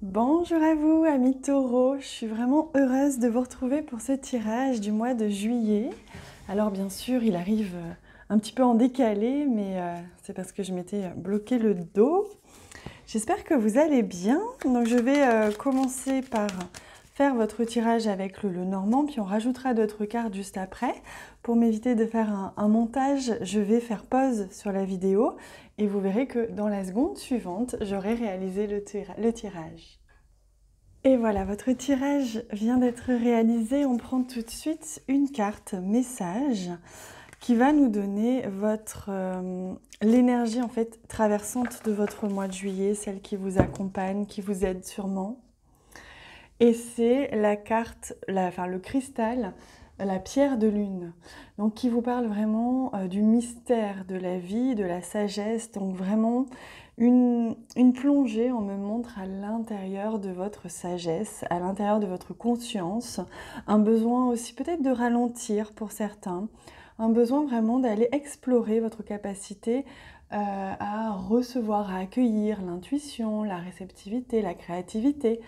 Bonjour à vous, amis taureaux. Je suis vraiment heureuse de vous retrouver pour ce tirage du mois de juillet. Alors bien sûr, il arrive un petit peu en décalé, mais c'est parce que je m'étais bloqué le dos. J'espère que vous allez bien. Donc je vais commencer par faire votre tirage avec le Normand, puis on rajoutera d'autres cartes juste après. Pour m'éviter de faire un montage, je vais faire pause sur la vidéo et vous verrez que dans la seconde suivante, j'aurai réalisé le tirage. Et voilà, votre tirage vient d'être réalisé. On prend tout de suite une carte message qui va nous donner l'énergie en fait traversante de votre mois de juillet, celle qui vous accompagne, qui vous aide sûrement. Et c'est la carte, le cristal, la pierre de lune, donc qui vous parle vraiment du mystère de la vie, de la sagesse, donc vraiment une plongée, on me montre à l'intérieur de votre sagesse, à l'intérieur de votre conscience, un besoin aussi peut-être de ralentir pour certains, un besoin vraiment d'aller explorer votre capacité à recevoir, à accueillir l'intuition, la réceptivité, la créativité.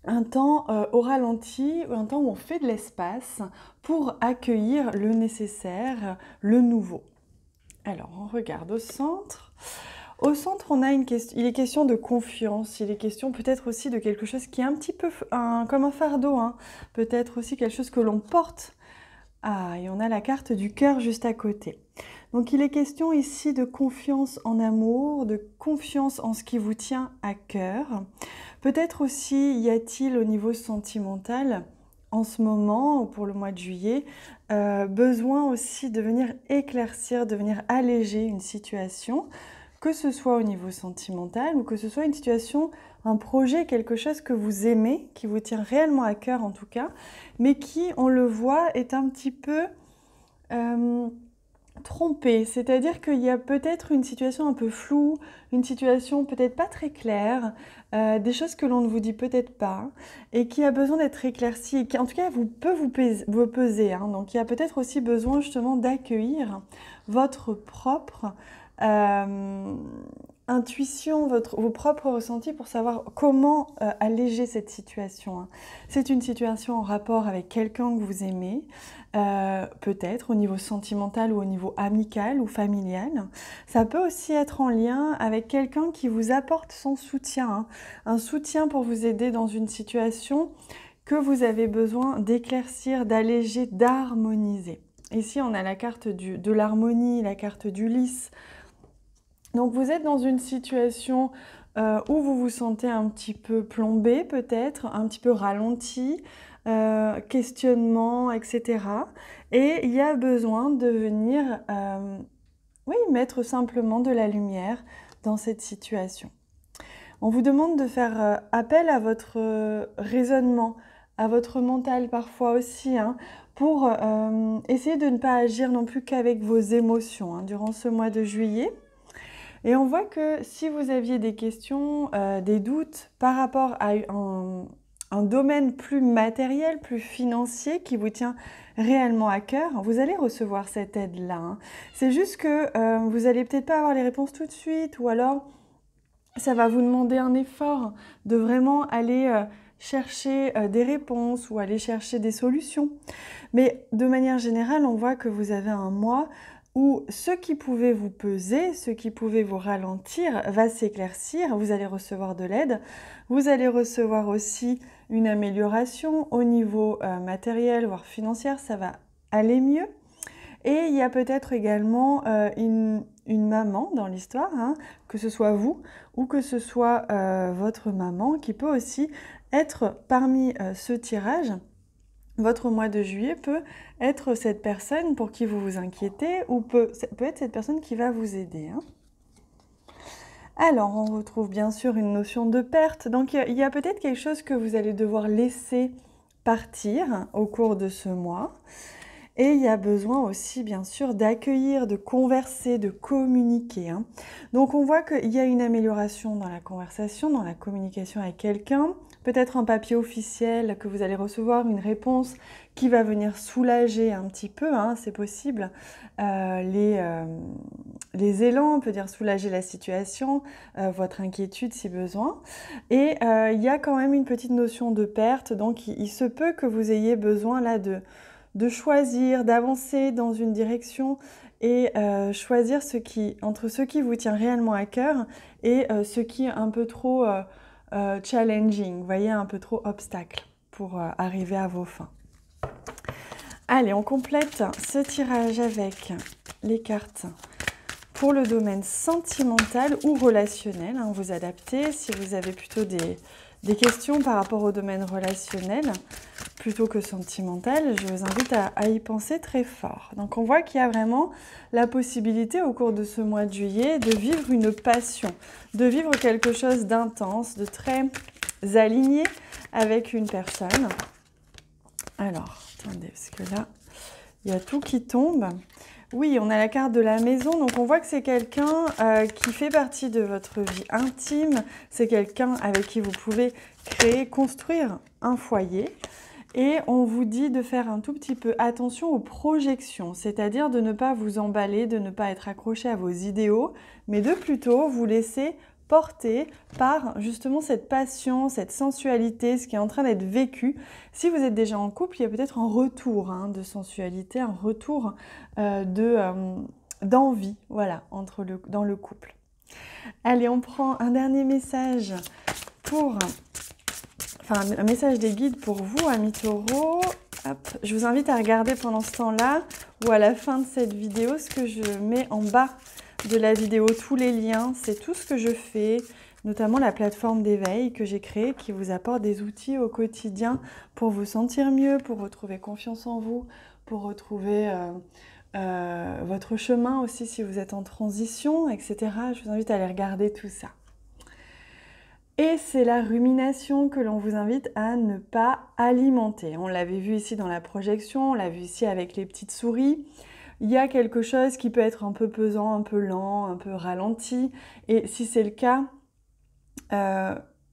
Un temps au ralenti, un temps où on fait de l'espace pour accueillir le nécessaire, le nouveau. Alors, on regarde au centre. Au centre, on a il est question de confiance, il est question peut-être aussi de quelque chose qui est un petit peu comme un fardeau, hein. Peut-être aussi quelque chose que l'on porte. Ah, et on a la carte du cœur juste à côté. Donc il est question ici de confiance en amour, de confiance en ce qui vous tient à cœur. Peut-être aussi y a-t-il au niveau sentimental, en ce moment, pour le mois de juillet, besoin aussi de venir éclaircir, de venir alléger une situation, que ce soit au niveau sentimental ou que ce soit une situation, un projet, quelque chose que vous aimez, qui vous tient réellement à cœur en tout cas, mais qui, on le voit, est un petit peu trompé. C'est-à-dire qu'il y a peut-être une situation un peu floue, une situation peut-être pas très claire, des choses que l'on ne vous dit peut-être pas, et qui a besoin d'être éclaircie, et qui en tout cas peut vous peser, hein. Donc il y a peut-être aussi besoin justement d'accueillir votre propre intuition, vos propres ressentis pour savoir comment alléger cette situation, hein. C'est une situation en rapport avec quelqu'un que vous aimez, peut-être au niveau sentimental ou au niveau amical ou familial. Ça peut aussi être en lien avec quelqu'un qui vous apporte son soutien, hein. Un soutien pour vous aider dans une situation que vous avez besoin d'éclaircir, d'alléger, d'harmoniser. Ici, on a la carte de l'harmonie, la carte du lys. Donc vous êtes dans une situation où vous vous sentez un petit peu plombé peut-être, un petit peu ralenti, questionnement, etc. Et il y a besoin de venir mettre simplement de la lumière dans cette situation. On vous demande de faire appel à votre raisonnement, à votre mental parfois aussi, hein, pour essayer de ne pas agir non plus qu'avec vos émotions, hein, durant ce mois de juillet. Et on voit que si vous aviez des questions, des doutes par rapport à un domaine plus matériel, plus financier, qui vous tient réellement à cœur, vous allez recevoir cette aide-là, hein. C'est juste que vous n'allez peut-être pas avoir les réponses tout de suite, ou alors ça va vous demander un effort de vraiment aller chercher des réponses ou aller chercher des solutions. Mais de manière générale, on voit que vous avez un mois où ce qui pouvait vous peser, ce qui pouvait vous ralentir, va s'éclaircir. Vous allez recevoir de l'aide. Vous allez recevoir aussi une amélioration au niveau matériel, voire financier. Ça va aller mieux. Et il y a peut-être également une maman dans l'histoire, hein, que ce soit vous ou que ce soit votre maman, qui peut aussi être parmi ce tirage. Votre mois de juillet peut être cette personne pour qui vous vous inquiétez ou peut être cette personne qui va vous aider, hein. Alors, on retrouve bien sûr une notion de perte. Donc, il y a peut-être quelque chose que vous allez devoir laisser partir au cours de ce mois. Et il y a besoin aussi, bien sûr, d'accueillir, de converser, de communiquer, hein. Donc, on voit qu'il y a une amélioration dans la conversation, dans la communication avec quelqu'un. Peut-être un papier officiel que vous allez recevoir, une réponse qui va venir soulager un petit peu, hein, c'est possible, les élans, on peut dire soulager la situation, votre inquiétude si besoin. Et il y a quand même une petite notion de perte, donc il se peut que vous ayez besoin là de choisir, d'avancer dans une direction et choisir entre ce qui vous tient réellement à cœur et ce qui est un peu trop challenging, vous voyez, un peu trop obstacle pour arriver à vos fins. Allez, on complète ce tirage avec les cartes pour le domaine sentimental ou relationnel. Hein, vous adaptez si vous avez plutôt des questions par rapport au domaine relationnel plutôt que sentimental. Je vous invite à y penser très fort. Donc on voit qu'il y a vraiment la possibilité au cours de ce mois de juillet de vivre une passion, de vivre quelque chose d'intense, de très aligné avec une personne. Alors, attendez, parce que là, il y a tout qui tombe. Oui, on a la carte de la maison, donc on voit que c'est quelqu'un qui fait partie de votre vie intime. C'est quelqu'un avec qui vous pouvez créer, construire un foyer. Et on vous dit de faire un tout petit peu attention aux projections, c'est-à-dire de ne pas vous emballer, de ne pas être accroché à vos idéaux, mais de plutôt vous laisser porté par justement cette passion, cette sensualité, ce qui est en train d'être vécu. Si vous êtes déjà en couple, il y a peut-être un retour de sensualité, un retour d'envie, voilà, dans le couple. Allez, on prend un dernier message un message des guides pour vous, amis taureaux. Hop. Je vous invite à regarder pendant ce temps-là ou à la fin de cette vidéo ce que je mets en bas de la vidéo, tous les liens, c'est tout ce que je fais, notamment la plateforme d'éveil que j'ai créée qui vous apporte des outils au quotidien pour vous sentir mieux, pour retrouver confiance en vous, pour retrouver votre chemin aussi si vous êtes en transition, etc. Je vous invite à aller regarder tout ça. Et c'est la rumination que l'on vous invite à ne pas alimenter. On l'avait vu ici dans la projection, on l'a vu ici avec les petites souris. Il y a quelque chose qui peut être un peu pesant, un peu lent, un peu ralenti. Et si c'est le cas,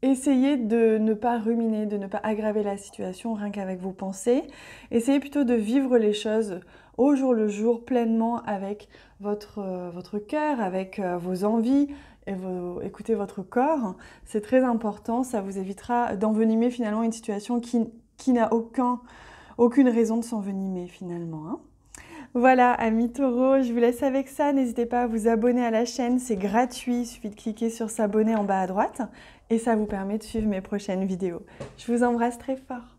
essayez de ne pas ruminer, de ne pas aggraver la situation rien qu'avec vos pensées. Essayez plutôt de vivre les choses au jour le jour, pleinement avec votre cœur, avec vos envies, et écoutez votre corps. C'est très important, ça vous évitera d'envenimer finalement une situation qui n'a aucune raison de s'envenimer finalement. Hein. Voilà, amis taureaux, je vous laisse avec ça. N'hésitez pas à vous abonner à la chaîne, c'est gratuit. Il suffit de cliquer sur s'abonner en bas à droite et ça vous permet de suivre mes prochaines vidéos. Je vous embrasse très fort.